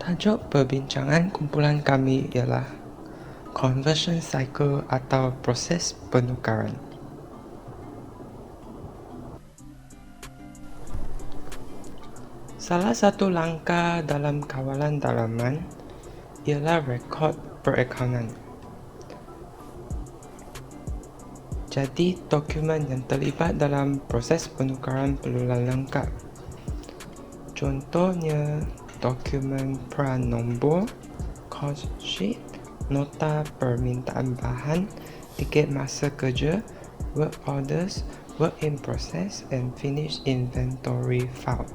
Tajuk perbincangan kumpulan kami ialah Conversion Cycle atau proses penukaran. Salah satu langkah dalam kawalan dalaman ialah rekod perakaunan. Jadi, dokumen yang terlibat dalam proses penukaran perlulah lengkap. Contohnya, dokumen pranombor, cost sheet, nota permintaan bahan, tiket masa kerja, work orders, work in process, and finished inventory file.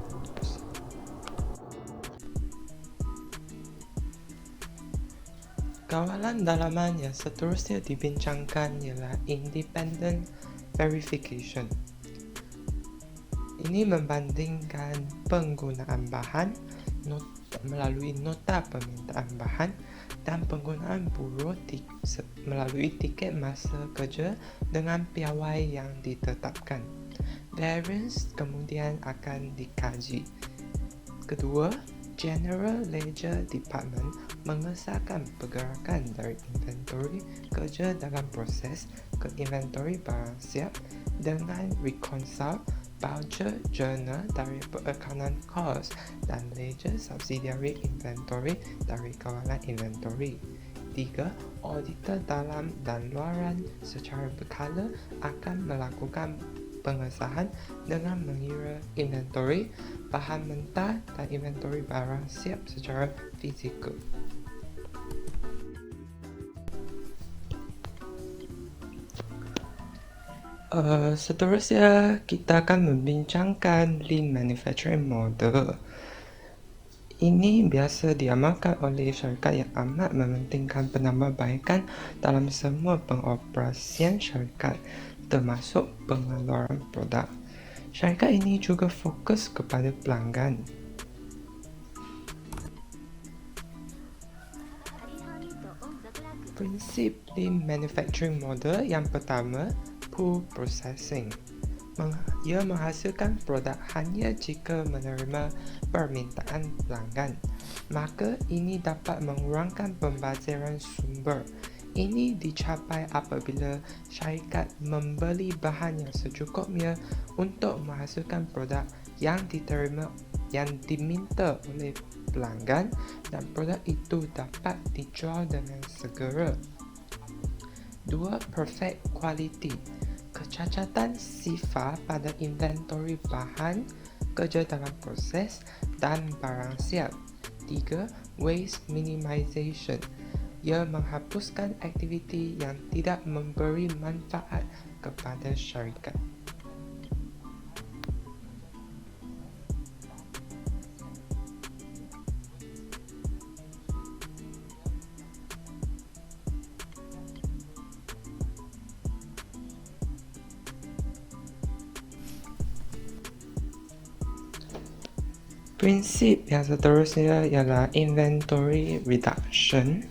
Kawalan dalaman yang seterusnya dibincangkan ialah independent verification. Ini membandingkan penggunaan bahan melalui nota permintaan bahan dan penggunaan buruh melalui tiket masa kerja dengan piawai yang ditetapkan. Variance kemudian akan dikaji. Kedua, General Ledger Department mengesahkan pergerakan dari inventory kerja dalam proses ke inventory barang siap dengan reconcile voucher journal dari perakaunan kos dan ledger subsidiary inventory dari kawalan inventory. 3. Auditor dalam dan luaran secara berkala akan melakukan pengesahan dengan mengira inventory bahan mentah dan inventory barang siap secara fizikal. Seterusnya kita akan membincangkan Lean Manufacturing Model. Ini biasa diamalkan oleh syarikat yang amat mementingkan penambahbaikan dalam semua pengoperasian syarikat, termasuk pengeluaran produk. Syarikat ini juga fokus kepada pelanggan. Prinsip Lean Manufacturing Model yang pertama, Pool Processing. Ia menghasilkan produk hanya jika menerima permintaan pelanggan. Maka ini dapat mengurangkan pembaziran sumber. Ini dicapai apabila syarikat membeli bahan yang secukupnya untuk menghasilkan produk yang diterima yang diminta oleh pelanggan dan produk itu dapat dijual dengan segera. 2. Perfect Quality. Kecacatan sifar pada inventory bahan, kerja dalam proses dan barang siap. 3. Waste Minimization. Ia menghapuskan aktiviti yang tidak memberi manfaat kepada syarikat. Prinsip yang seterusnya ialah Inventory Reduction.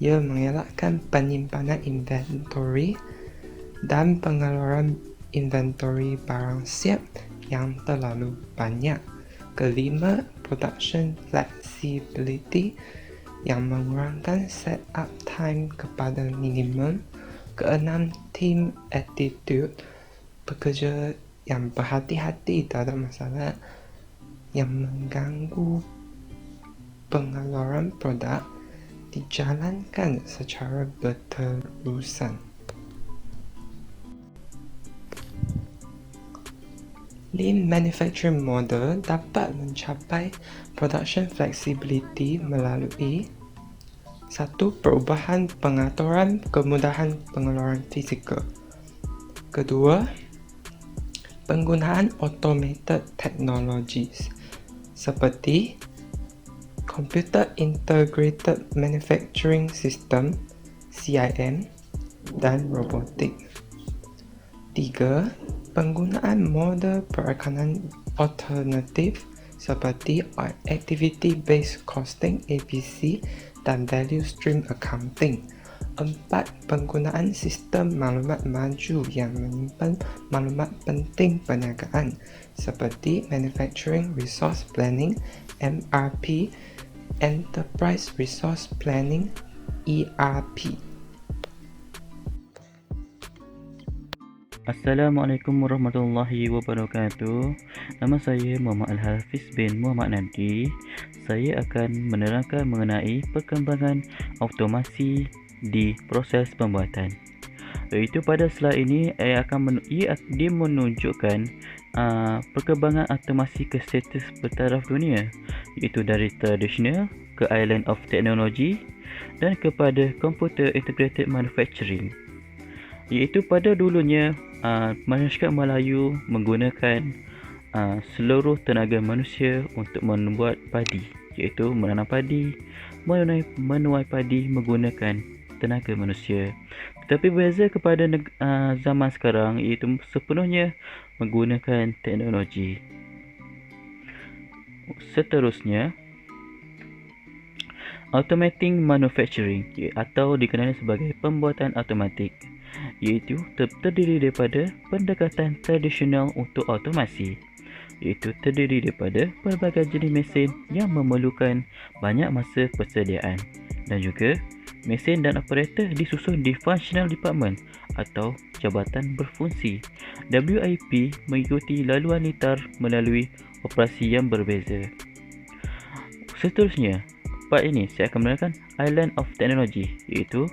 Ia mengelakkan penyimpanan inventory dan pengeluaran inventory barang siap yang terlalu banyak. Kelima, Production Flexibility yang mengurangkan setup time kepada minimum. Keenam, Team Attitude, pekerja yang berhati-hati terhadap masalah yang mengganggu pengeluaran produk dijalankan secara berterusan. Lean Manufacturing Model dapat mencapai production flexibility melalui 1. Perubahan pengaturan kemudahan pengeluaran fizikal. Kedua, penggunaan automated technologies seperti Computer Integrated Manufacturing System (CIM) dan robotik. 3. Penggunaan model perakaunan alternatif seperti Activity Based Costing (ABC) dan Value Stream Accounting 4. Penggunaan sistem maklumat maju yang menyimpan maklumat penting perniagaan seperti Manufacturing Resource Planning (MRP), Enterprise Resource Planning (ERP). Assalamualaikum warahmatullahi wabarakatuh. Nama saya Muhammad Al-Hafiz bin Muhammad Nadi. Saya akan menerangkan mengenai perkembangan automasi di proses pembuatan. Iaitu pada slide ini dia menunjukkan perkembangan automasi ke status bertaraf dunia, iaitu dari tradisional ke island of technology dan kepada computer integrated manufacturing. Iaitu pada dulunya masyarakat Melayu menggunakan seluruh tenaga manusia untuk membuat padi, iaitu menanam padi, menuai padi menggunakan tenaga manusia. Tetapi berbeza kepada zaman sekarang, iaitu sepenuhnya menggunakan teknologi. Seterusnya, automating manufacturing atau dikenali sebagai pembuatan automatik, iaitu terdiri daripada pendekatan tradisional untuk automasi, iaitu terdiri daripada pelbagai jenis mesin yang memerlukan banyak masa persediaan, dan juga mesin dan operator disusun di Functional Department atau Jabatan Berfungsi. WIP mengikuti laluan litar melalui operasi yang berbeza. Seterusnya, part ini saya akan menerangkan Island of Technology, iaitu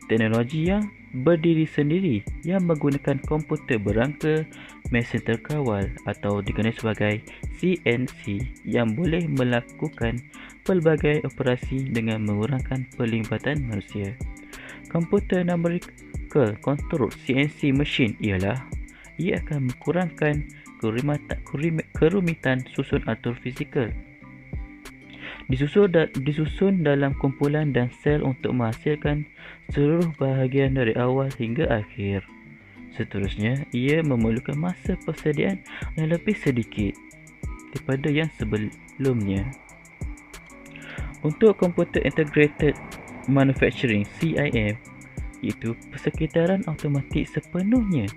teknologi yang berdiri sendiri yang menggunakan komputer berangka, mesin terkawal atau dikenali sebagai CNC yang boleh melakukan pelbagai operasi dengan mengurangkan perlibatan manusia. Komputer numerical control CNC machine ialah ia akan mengurangkan kerumitan susun atur fizikal. Disusun dalam kumpulan dan sel untuk menghasilkan seluruh bahagian dari awal hingga akhir. Seterusnya, ia memerlukan masa persediaan yang lebih sedikit daripada yang sebelumnya. Untuk Computer Integrated Manufacturing (CIM), iaitu persekitaran automatik sepenuhnya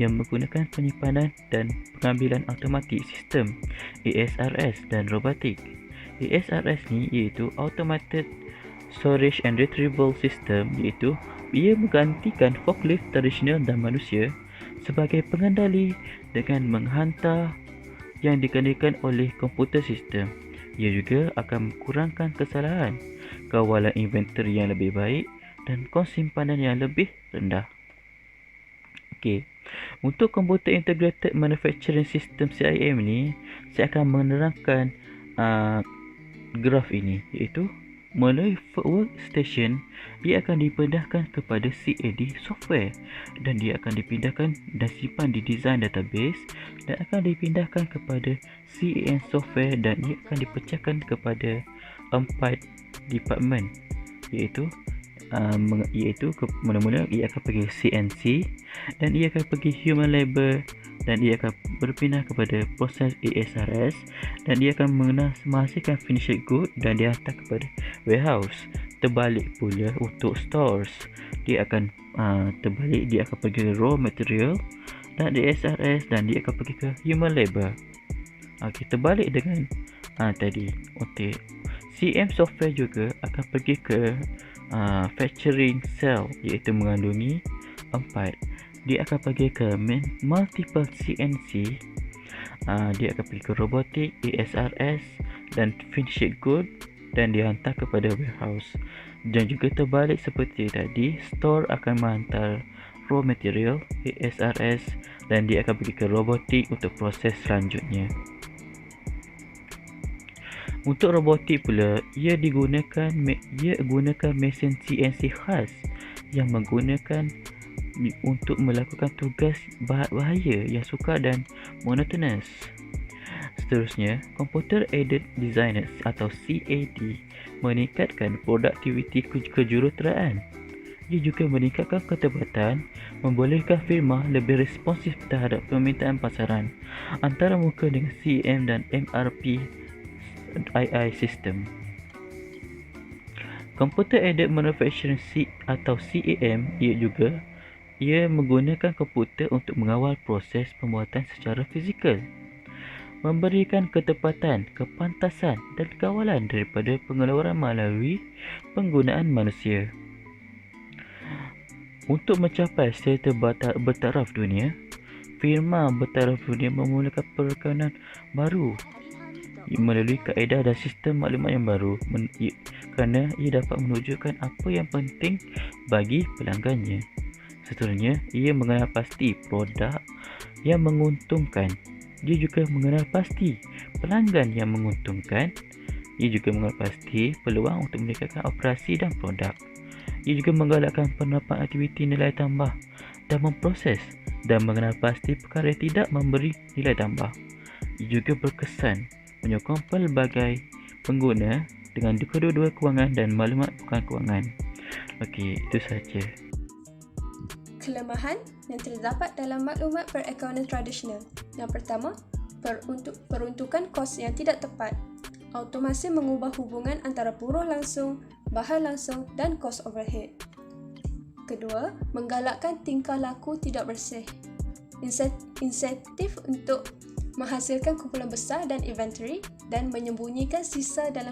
yang menggunakan penyimpanan dan pengambilan automatik sistem ASRS dan robotik. ASRS ni iaitu Automated Storage and Retrieval System, iaitu ia menggantikan forklift tradisional dan manusia sebagai pengendali dengan menghantar yang dikendalikan oleh komputer sistem. Ia juga akan mengurangkan kesalahan, kawalan inventory yang lebih baik dan kos simpanan yang lebih rendah. Okey. Untuk Computer Integrated Manufacturing System CIM ni, saya akan menerangkan graf ini, iaitu melalui workstation ia akan dipindahkan kepada CAD software dan dia akan dipindahkan dan simpan di design database dan akan dipindahkan kepada CAN software dan ia akan dipecahkan kepada 4 department, iaitu mula-mula ia akan pergi CNC dan ia akan pergi human labor dan ia akan berpindah kepada proses ASRS dan dia akan menghasilkan finished good dan dia hantar kepada warehouse. Terbalik pula untuk stores, dia akan terbalik, dia akan pergi raw material dan ASRS dan dia akan pergi ke human labor. Okey, terbalik dengan tadi. Okey, CM software juga akan pergi ke manufacturing cell, iaitu mengandungi 4. Dia akan pergi ke multiple CNC, dia akan pergi ke robotik, ASRS dan finished good dan dihantar kepada warehouse. Dan juga terbalik seperti tadi, store akan menghantar raw material, ASRS dan dia akan pergi ke robotik untuk proses selanjutnya. Untuk robotik pula, ia gunakan mesin CNC khas yang menggunakan untuk melakukan tugas bahaya yang sukar dan monotonous. Seterusnya, Computer Aided Designers atau CAD meningkatkan produktiviti kejuruteraan. Ia juga meningkatkan ketepatan, membolehkan firma lebih responsif terhadap permintaan pasaran antara muka dengan CM dan MRP II sistem. Computer Aided Manufacturing atau CAM ia menggunakan komputer untuk mengawal proses pembuatan secara fizikal, memberikan ketepatan, kepantasan dan kawalan daripada pengeluaran melalui penggunaan manusia. Untuk mencapai serta bertaraf dunia, firma bertaraf dunia memulakan perekanan baru melalui kaedah dan sistem maklumat yang baru kerana ia dapat menunjukkan apa yang penting bagi pelanggannya. Seterusnya, ia mengenal pasti produk yang menguntungkan. Ia juga mengenal pasti pelanggan yang menguntungkan. Ia juga mengenal pasti peluang untuk meningkatkan operasi dan produk. Ia juga menggalakkan penerapan aktiviti nilai tambah dan memproses dan mengenal pasti perkara yang tidak memberi nilai tambah. Ia juga berkesan menyokong pelbagai pengguna dengan kedua-dua kewangan dan maklumat bukan kewangan. Okey, itu sahaja. Kelemahan yang terdapat dalam maklumat perakaunan tradisional. Yang pertama, peruntukan kos yang tidak tepat. Automasi mengubah hubungan antara buruh langsung, bahan langsung dan kos overhead. Kedua, menggalakkan tingkah laku tidak bersih. Insentif untuk menghasilkan kumpulan besar dan inventory dan menyembunyikan sisa dalam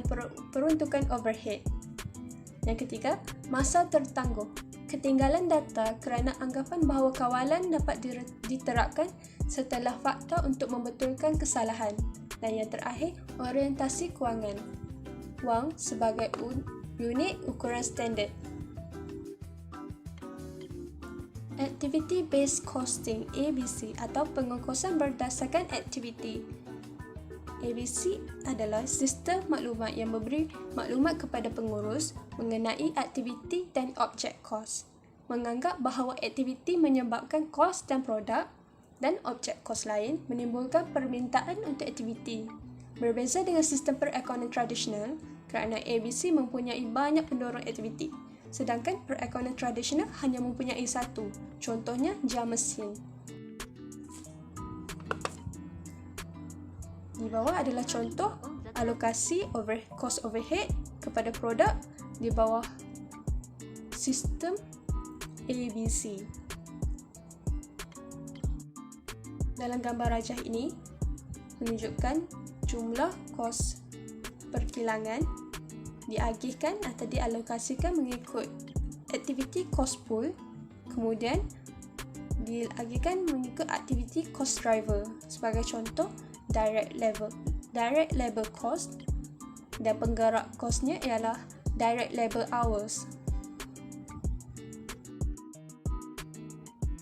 peruntukan overhead. Yang ketiga, masa tertangguh. Ketinggalan data kerana anggapan bahawa kawalan dapat diterapkan setelah fakta untuk membetulkan kesalahan. Dan yang terakhir, orientasi kewangan. Wang sebagai unit ukuran standard. Activity Based Costing ABC atau pengokosan berdasarkan aktiviti. ABC adalah sistem maklumat yang memberi maklumat kepada pengurus mengenai aktiviti dan objek kos. Menganggap bahawa aktiviti menyebabkan kos dan produk dan objek kos lain menimbulkan permintaan untuk aktiviti. Berbeza dengan sistem perakaunan tradisional kerana ABC mempunyai banyak pendorong aktiviti. Sedangkan perakaunan tradisional hanya mempunyai satu, contohnya jam mesin. Di bawah adalah contoh alokasi cost overhead kepada produk di bawah sistem ABC. Dalam gambar rajah ini menunjukkan jumlah kos perkilangan diagihkan atau dialokasikan mengikut aktiviti cost pool, kemudian diagihkan mengikut aktiviti cost driver. Sebagai contoh, direct labor cost dan penggerak kosnya ialah direct labor hours.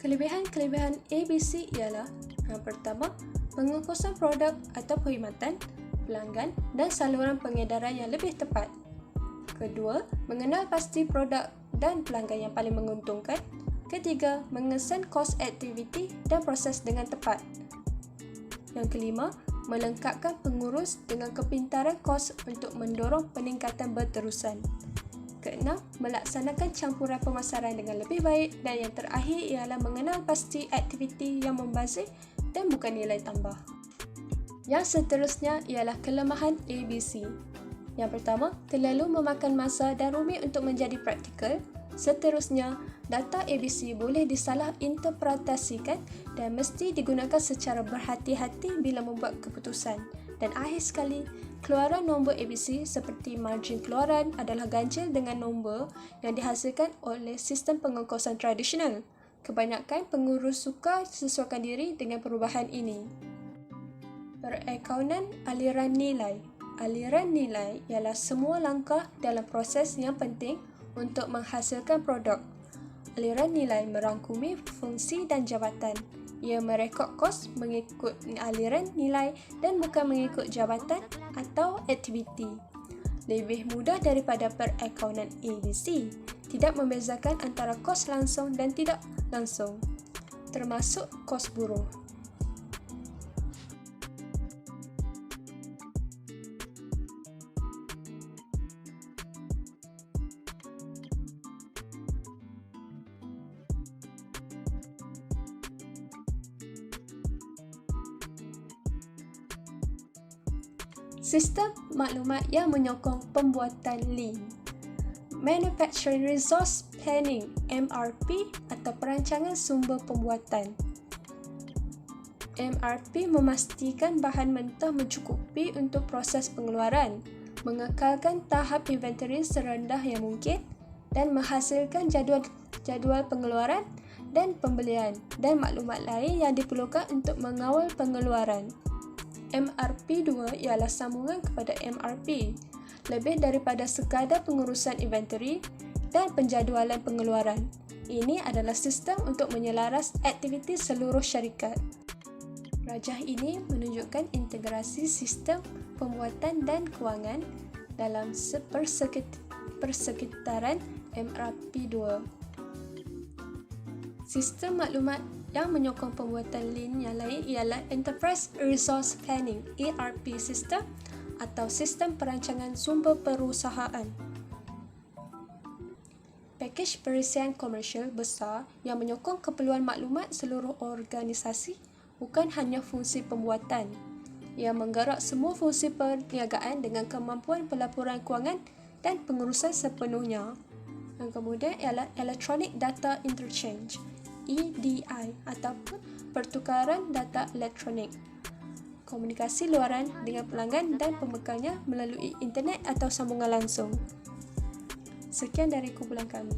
Kelebihan ABC ialah yang pertama, pengokosan produk atau perkhidmatan pelanggan dan saluran pengedaran yang lebih tepat. Kedua, mengenal pasti produk dan pelanggan yang paling menguntungkan. Ketiga, mengesan kos aktiviti dan proses dengan tepat. Yang kelima, melengkapkan pengurus dengan kepintaran kos untuk mendorong peningkatan berterusan. Keenam, melaksanakan campuran pemasaran dengan lebih baik. Dan yang terakhir ialah mengenal pasti aktiviti yang membazir dan bukan nilai tambah. Yang seterusnya ialah kelemahan ABC. Yang pertama, terlalu memakan masa dan rumit untuk menjadi praktikal. Seterusnya, data ABC boleh disalah interpretasikan dan mesti digunakan secara berhati-hati bila membuat keputusan. Dan akhir sekali, keluaran nombor ABC seperti margin keluaran adalah ganjil dengan nombor yang dihasilkan oleh sistem pengokosan tradisional. Kebanyakan pengurus sukar sesuaikan diri dengan perubahan ini. Perakaunan aliran nilai. Aliran nilai ialah semua langkah dalam proses yang penting untuk menghasilkan produk. Aliran nilai merangkumi fungsi dan jabatan. Ia merekod kos mengikut aliran nilai dan bukan mengikut jabatan atau aktiviti. Lebih mudah daripada perakaunan ABC. Tidak membezakan antara kos langsung dan tidak langsung, termasuk kos buruh. Sistem maklumat yang menyokong pembuatan lean. Manufacturing Resource Planning (MRP) atau perancangan sumber pembuatan. MRP memastikan bahan mentah mencukupi untuk proses pengeluaran, mengekalkan tahap inventory serendah yang mungkin dan menghasilkan jadual pengeluaran dan pembelian dan maklumat lain yang diperlukan untuk mengawal pengeluaran. MRP 2 ialah sambungan kepada MRP, lebih daripada sekadar pengurusan inventory dan penjadualan pengeluaran. Ini adalah sistem untuk menyelaras aktiviti seluruh syarikat. Rajah ini menunjukkan integrasi sistem pembuatan dan kewangan dalam persekitaran MRP 2. Sistem maklumat yang menyokong pembuatan Lean yang lain ialah Enterprise Resource Planning (ERP) sistem atau sistem perancangan sumber perusahaan. Pakej perisian komersial besar yang menyokong keperluan maklumat seluruh organisasi bukan hanya fungsi pembuatan. Ia menggerak semua fungsi perniagaan dengan kemampuan pelaporan kewangan dan pengurusan sepenuhnya. Yang kemudian ialah Electronic Data Interchange (EDI) ataupun pertukaran data elektronik. Komunikasi luaran dengan pelanggan dan pembekalnya melalui internet atau sambungan langsung. Sekian dari kumpulan kami.